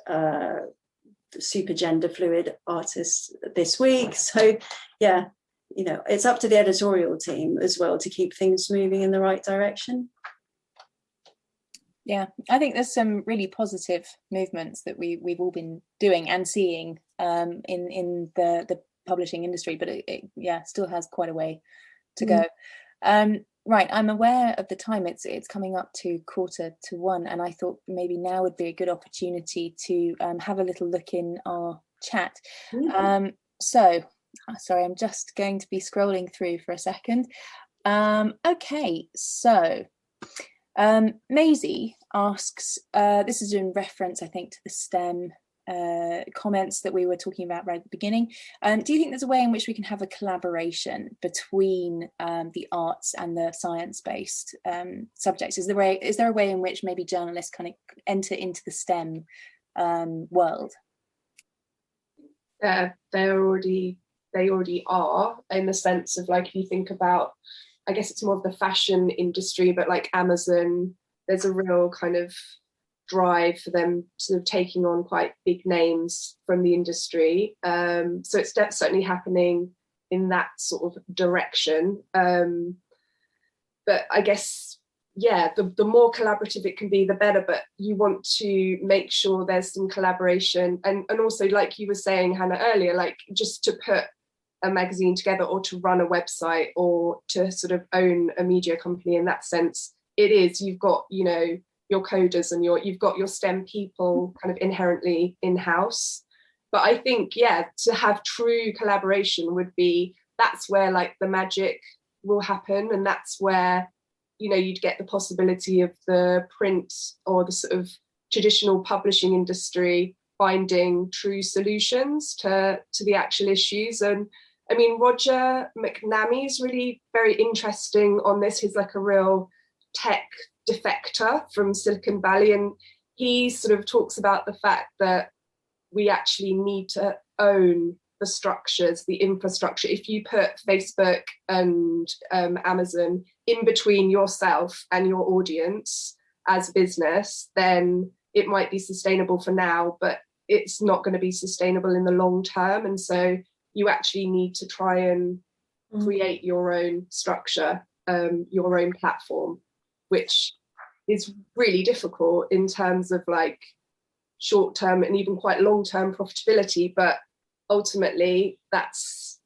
super gender fluid artist this week. So yeah, it's up to the editorial team as well to keep things moving in the right direction. Yeah, I think there's some really positive movements that we've all been doing and seeing in the publishing industry, but it still has quite a way to go. Right, I'm aware of the time. It's coming up to 1:15, and I thought maybe now would be a good opportunity to have a little look in our chat. So, sorry, I'm just going to be scrolling through for a second. Okay, so Maisie asks, this is in reference, I think, to the STEM comments that we were talking about right at the beginning. Do you think there's a way in which we can have a collaboration between the arts and the science-based subjects? Is there a way in which maybe journalists kind of enter into the STEM world? They already are, in the sense of, like, if you think about, I guess it's more of the fashion industry, but like Amazon, there's a real kind of drive for them sort of taking on quite big names from the industry. So it's certainly happening in that sort of direction. But I guess, the more collaborative it can be, the better, but you want to make sure there's some collaboration. And also, like you were saying, Hannah, earlier, like just to put a magazine together or to run a website or to sort of own a media company, in that sense, you've got, your coders and you've got your STEM people kind of inherently in-house. But I think, to have true collaboration that's where like the magic will happen. And that's where, you'd get the possibility of the print or the sort of traditional publishing industry finding true solutions to the actual issues. And I mean, Roger McNamee is really very interesting on this. He's like a real tech defector from Silicon Valley, and he sort of talks about the fact that we actually need to own the structures, the infrastructure. If you put Facebook and Amazon in between yourself and your audience as business, then it might be sustainable for now, but it's not going to be sustainable in the long term. And so you actually need to try and create your own structure, your own platform, which is really difficult in terms of like short-term and even quite long-term profitability. But ultimately that's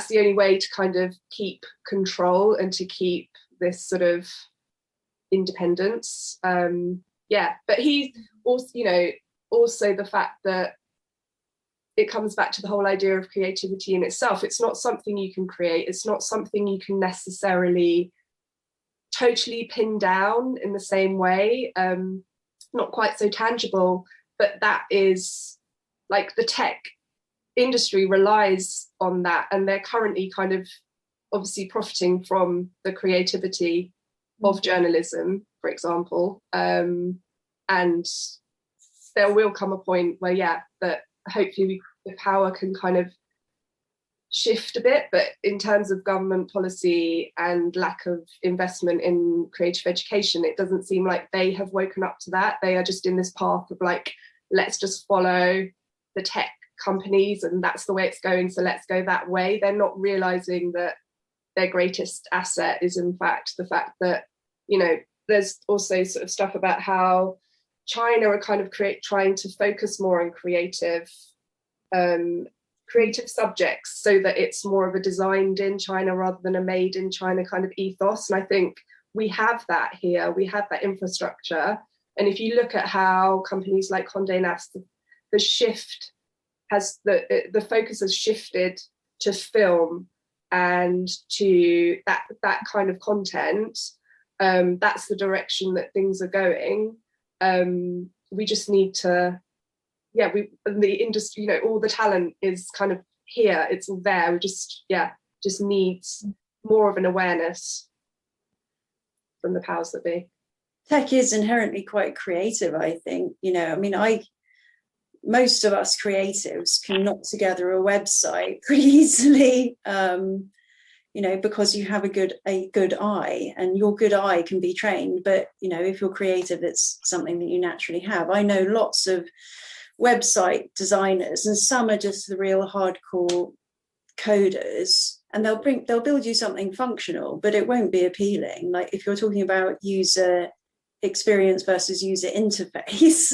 the only way to kind of keep control and to keep this sort of independence. But he's also, also the fact that it comes back to the whole idea of creativity in itself. It's not something you can create. It's not something you can necessarily totally pin down in the same way. Not quite so tangible, but that is like the tech industry relies on that, and they're currently kind of obviously profiting from the creativity of journalism, for example. And there will come a point where, that hopefully the power can kind of shift a bit, but in terms of government policy and lack of investment in creative education, it doesn't seem like they have woken up to that. They are just in this path of like, let's just follow the tech companies and that's the way it's going, so let's go that way. They're not realizing that their greatest asset is in fact the fact that, there's also sort of stuff about how China are kind of trying to focus more on creative subjects, so that it's more of a designed in China rather than a made in China kind of ethos. And I think we have that here, we have that infrastructure. And if you look at how companies like Conde Nast, the shift has, the focus has shifted to film and to that kind of content, that's the direction that things are going. We just need to, the industry, all the talent is kind of here, it's all there. We just needs more of an awareness from the powers that be. Tech is inherently quite creative, I think. Most of us creatives can knock together a website pretty easily, because you have a good eye, and your good eye can be trained. But, if you're creative, it's something that you naturally have. I know lots of website designers, and some are just the real hardcore coders, and they'll build you something functional, but it won't be appealing. Like if you're talking about user experience versus user interface,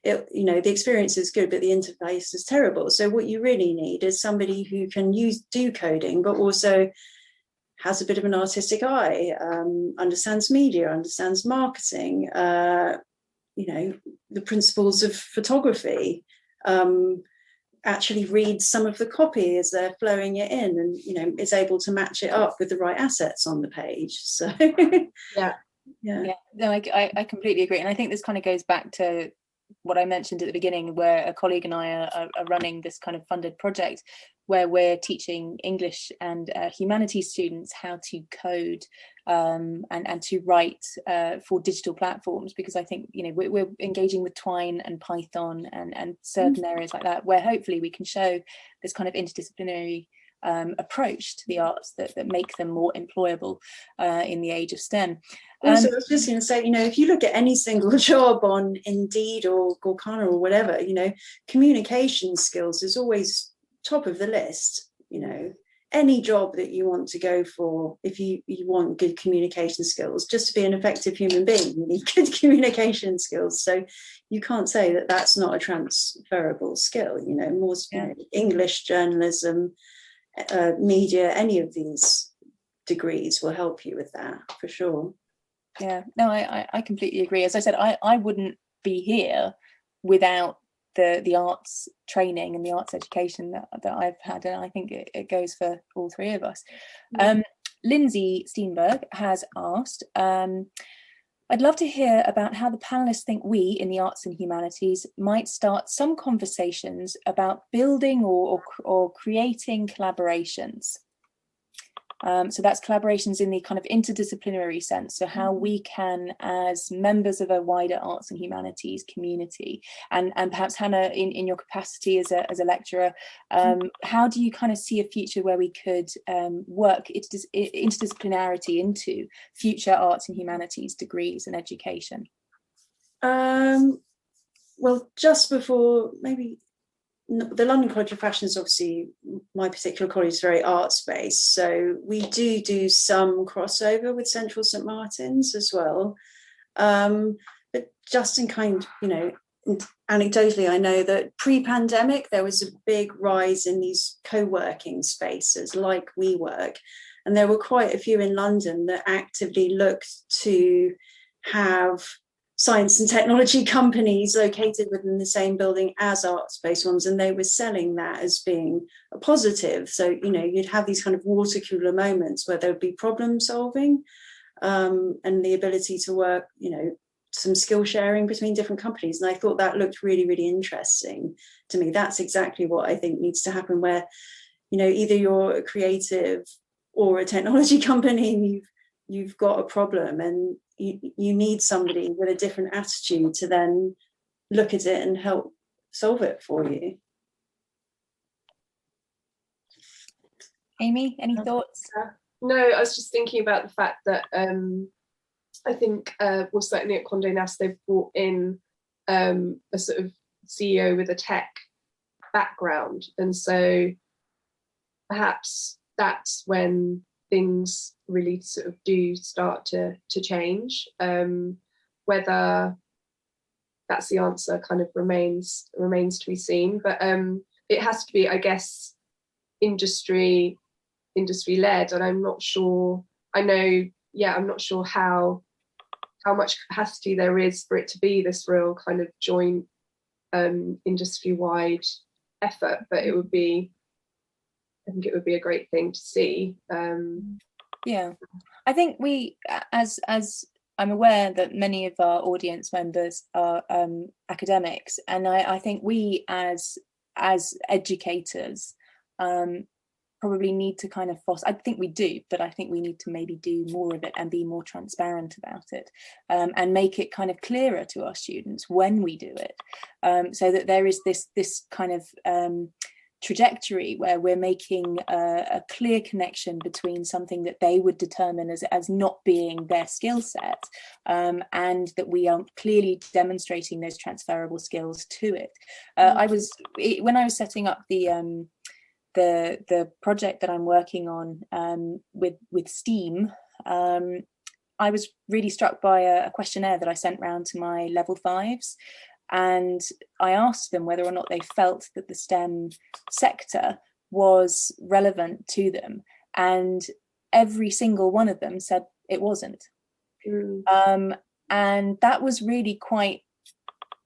the experience is good, but the interface is terrible. So what you really need is somebody who can do coding, but also has a bit of an artistic eye, understands media, understands marketing, the principles of photography, actually reads some of the copy as they're flowing it in, and is able to match it up with the right assets on the page. So no, I completely agree. And I think this kind of goes back to what I mentioned at the beginning, where a colleague and I are running this kind of funded project where we're teaching English and humanities students how to code and to write for digital platforms, because I think we're engaging with Twine and Python and certain areas like that, where hopefully we can show this kind of interdisciplinary approach to the arts that make them more employable in the age of STEM. Also, I was just going to say, if you look at any single job on Indeed or Gorkana or whatever, communication skills is always top of the list. Any job that you want to go for, if you want good communication skills, just to be an effective human being, you need good communication skills. So you can't say that that's not a transferable skill. English, journalism, media, any of these degrees will help you with that for sure. I completely agree. As I said, I wouldn't be here without the arts training and the arts education that I've had, and I think it goes for all three of us. Lindsay Steenberg has asked, I'd love to hear about how the panelists think we in the arts and humanities might start some conversations about building or creating collaborations. So that's collaborations in the kind of interdisciplinary sense. So how we can, as members of a wider arts and humanities community, and perhaps Hannah, in your capacity as a lecturer, how do you kind of see a future where we could work interdisciplinarity into future arts and humanities degrees and education? Well, just before maybe. The London College of Fashion is obviously, my particular college is very arts based, so we do some crossover with Central St Martin's as well, but just in kind, anecdotally, I know that pre-pandemic, there was a big rise in these co-working spaces like WeWork. And there were quite a few in London that actively looked to have science and technology companies located within the same building as art-based ones, and they were selling that as being a positive. So, you know, you'd have these kind of water cooler moments where there would be problem solving and the ability to work, you know, some skill sharing between different companies. And I thought that looked really, really interesting to me. That's exactly what I think needs to happen, where, you know, either you're a creative or a technology company and you've got a problem, and you need somebody with a different attitude to then look at it and help solve it for you. Aimee, any thoughts? No, I was just thinking about the fact that I think, well, certainly at Conde Nast, they've brought in a sort of CEO with a tech background. And so perhaps that's when things really sort of do start to change. Whether that's the answer kind of remains to be seen. But it has to be, I guess, industry led, and I'm not sure. I'm not sure how much capacity there is for it to be this real kind of joint industry wide effort. But I think it would be a great thing to see. Yeah, I think we, as I'm aware that many of our audience members are academics, and I think we as educators probably need to kind of foster, I think we do, but I think we need to maybe do more of it and be more transparent about it, and make it kind of clearer to our students when we do it, so that there is this kind of trajectory where we're making a clear connection between something that they would determine as not being their skill set, and that we are clearly demonstrating those transferable skills to it. When I was setting up the project that I'm working on with STEAM, I was really struck by a questionnaire that I sent round to my level 5s. And I asked them whether or not they felt that the STEM sector was relevant to them. And every single one of them said it wasn't. And that was really quite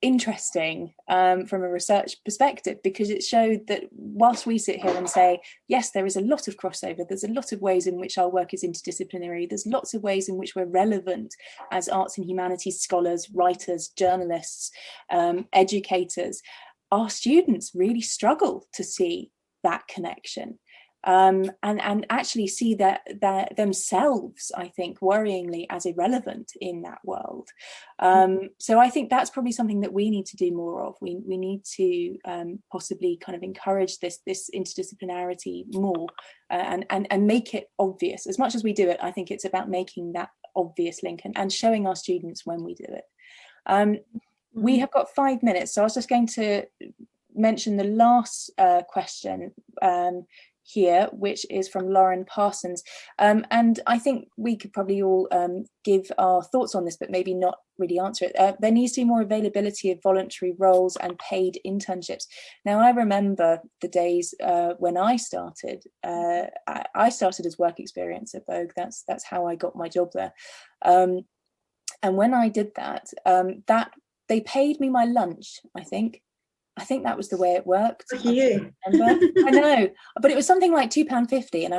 interesting from a research perspective, because it showed that whilst we sit here and say, yes, there is a lot of crossover, there's a lot of ways in which our work is interdisciplinary, there's lots of ways in which we're relevant as arts and humanities scholars, writers, journalists, educators, our students really struggle to see that connection. And actually see that themselves, I think, worryingly as irrelevant in that world. So I think that's probably something that we need to do more of. We need to possibly kind of encourage this interdisciplinarity more, and make it obvious. As much as we do it, I think it's about making that obvious link and showing our students when we do it. We have got 5 minutes, so I was just going to mention the last question here, which is from Lauren Parsons, and I think we could probably all give our thoughts on this, but maybe not really answer it. There needs to be more availability of voluntary roles and paid internships. Now, I remember the days when I started. I started as work experience at Vogue. That's how I got my job there. And when I did that, they paid me my lunch, I think that was the way it worked. You. I know, but it was something like £2.50, and I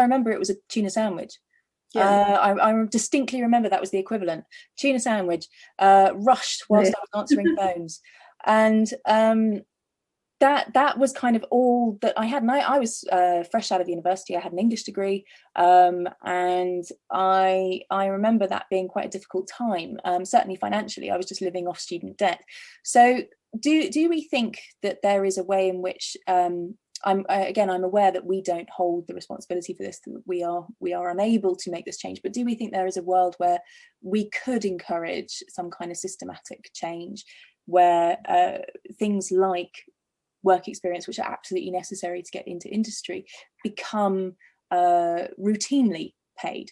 remember it was a tuna sandwich. Yeah. I distinctly remember that was the equivalent. Tuna sandwich, rushed whilst I was answering phones, and that was kind of all that I had. And I was fresh out of university. I had an English degree, and I remember that being quite a difficult time. Certainly financially, I was just living off student debt. So do we think that there is a way in which I'm aware that we don't hold the responsibility for this, that we are unable to make this change, but do we think there is a world where we could encourage some kind of systematic change where things like work experience, which are absolutely necessary to get into industry, become routinely paid?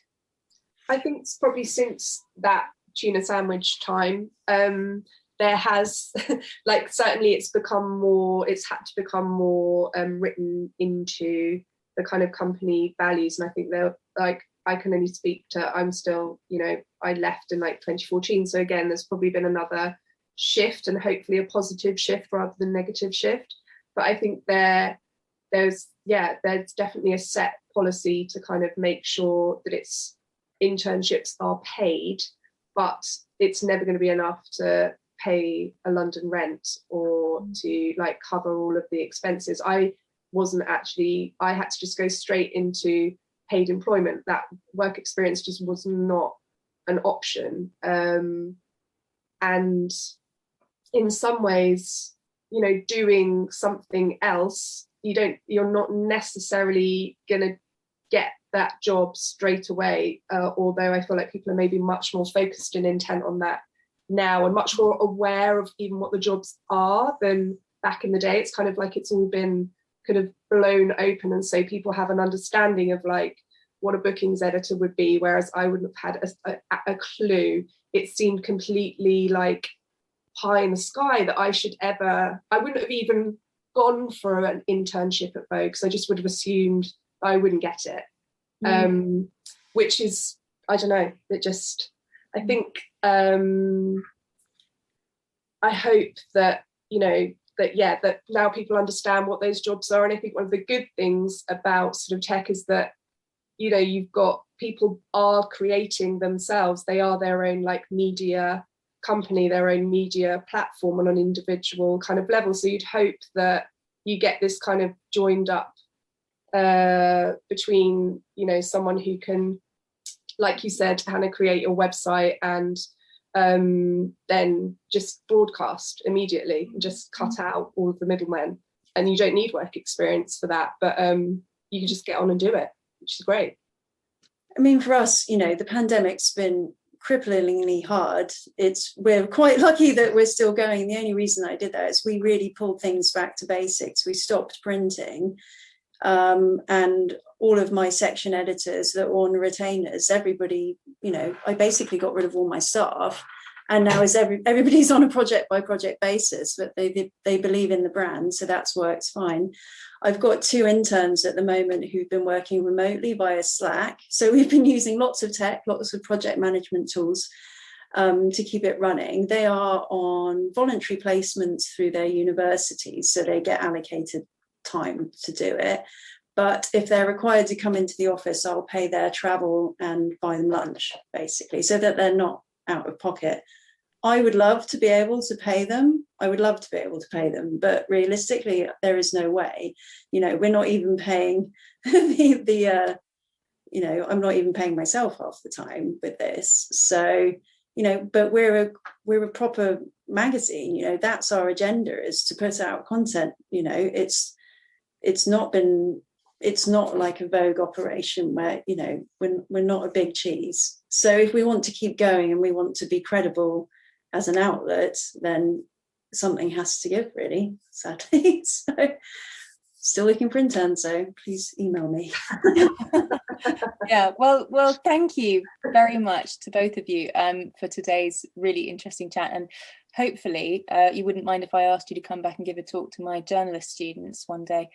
I think it's probably since that tuna sandwich time, there has like certainly it's had to become more written into the kind of company values. And I think they're like, I can only speak to, I'm still, I left in like 2014, so again there's probably been another shift, and hopefully a positive shift rather than negative shift. But I think there's definitely a set policy to kind of make sure that it's internships are paid, but it's never going to be enough to pay a London rent or to like cover all of the expenses. I had to just go straight into paid employment. That work experience just was not an option. And in some ways, doing something else, you're not necessarily gonna get that job straight away, although I feel like people are maybe much more focused and intent on that now, and much more aware of even what the jobs are than back in the day. It's kind of like it's all been kind of blown open, and so people have an understanding of like what a bookings editor would be, whereas I wouldn't have had a clue. It seemed completely like pie in the sky that I wouldn't have even gone for an internship at Vogue, because I just would have assumed I wouldn't get it. Which is, I don't know, I think I hope that that now people understand what those jobs are. And I think one of the good things about sort of tech is that you've got people are creating themselves. They are their own like media company, their own media platform on an individual kind of level. So you'd hope that you get this kind of joined up between someone who can, like you said, Hannah, create a website and then just broadcast immediately and just cut out all of the middlemen. And you don't need work experience for that, but you can just get on and do it, which is great. I mean, for us, the pandemic's been cripplingly hard. We're quite lucky that we're still going. The only reason I did that is we really pulled things back to basics. We stopped printing, and all of my section editors that were on retainers, everybody, I basically got rid of all my staff, and now everybody's on a project by project basis, but they believe in the brand, so that's works fine. I've got 2 interns at the moment who've been working remotely via Slack. So we've been using lots of tech, lots of project management tools to keep it running. They are on voluntary placements through their universities, so they get allocated time to do it. But if they're required to come into the office, I'll pay their travel and buy them lunch, basically, so that they're not out of pocket. I would love to be able to pay them. But realistically, there is no way. We're not even paying I'm not even paying myself half the time with this. So, but we're a proper magazine. That's our agenda, is to put out content. It's not like a Vogue operation where we're not a big cheese. So if we want to keep going and we want to be credible as an outlet, then something has to give, really, sadly. So still looking for interns, so please email me. Yeah, well, thank you very much to both of you for today's really interesting chat, and hopefully you wouldn't mind if I asked you to come back and give a talk to my journalist students one day.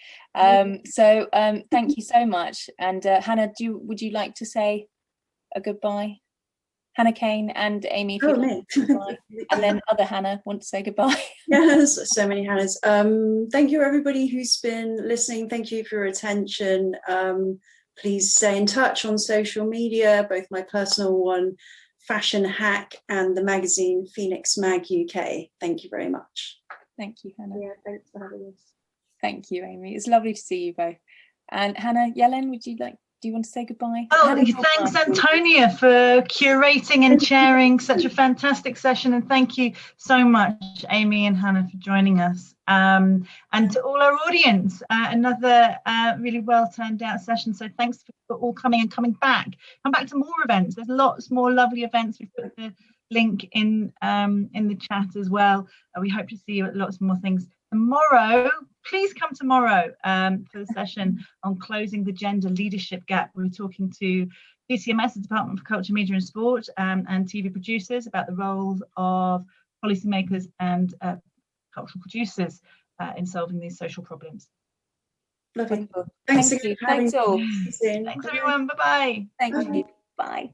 So thank you so much. And Hannah, would you like to say a goodbye? Hannah, Kane and Aimee, if you'd like to say goodbye. And then other Hannah want to say goodbye. Yes, so many Hannahs. Thank you, everybody who's been listening. Thank you for your attention. Please stay in touch on social media, both my personal one, Fashion Hack, and the magazine Phoenix Mag UK. Thank you very much. Thank you, Hannah. Yeah, thanks for having us. Thank you, Aimee. It's lovely to see you both. And Hannah, Yellen, do you want to say goodbye? Oh, thanks, Antonia, for curating and chairing such a fantastic session. And thank you so much, Aimee and Hannah, for joining us. And to all our audience, another really well turned out session. So thanks for all coming and coming back. Come back to more events. There's lots more lovely events. We've put the link in the chat as well. We hope to see you at lots more things tomorrow. Please come tomorrow for the session on closing the gender leadership gap. We're talking to DCMS, the Department for Culture, Media and Sport, and TV producers about the roles of policymakers and cultural producers in solving these social problems. Lovely. Wonderful. Thanks Thank again you. for having Thanks all. me. See you soon. Thanks Bye. everyone, bye-bye. Thank you. Bye.